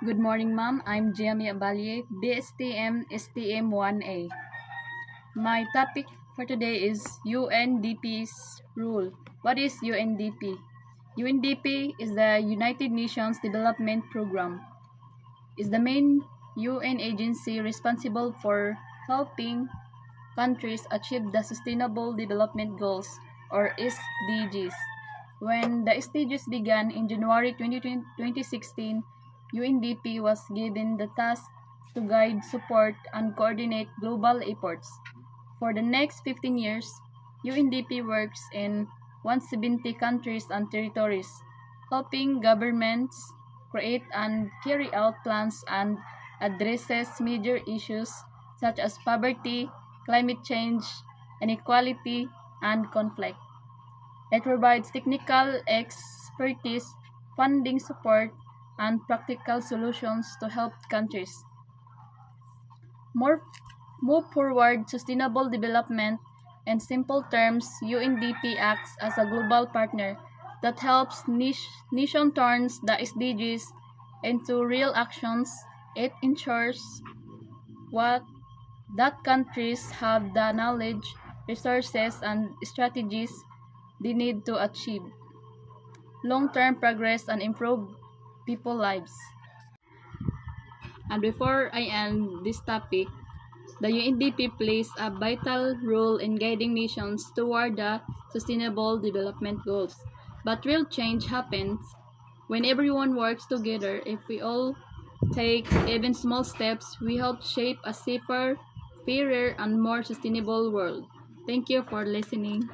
Good morning, ma'am. I'm Giami Abalye, BSTM STM 1A. My topic for today is UNDP's rule. What is UNDP? UNDP is the United Nations Development Program. It's the main UN agency responsible for helping countries achieve the Sustainable Development Goals or SDGs. When the SDGs began in January 2016, UNDP was given the task to guide, support, and coordinate global efforts. For the next 15 years, UNDP works in 170 countries and territories, helping governments create and carry out plans and addresses major issues such as poverty, climate change, inequality, and conflict. It provides technical expertise, funding support, and practical solutions to help countries more move forward sustainable development. In simple terms, UNDP acts as a global partner that helps nation turns the SDGs into real actions. It ensures what that countries have the knowledge, resources, and strategies they need to achieve long-term progress and improve people's lives. And before I end this topic, the UNDP plays a vital role in guiding nations toward the Sustainable Development Goals. But real change happens when everyone works together. If we all take even small steps, we help shape a safer, fairer, and more sustainable world. Thank you for listening.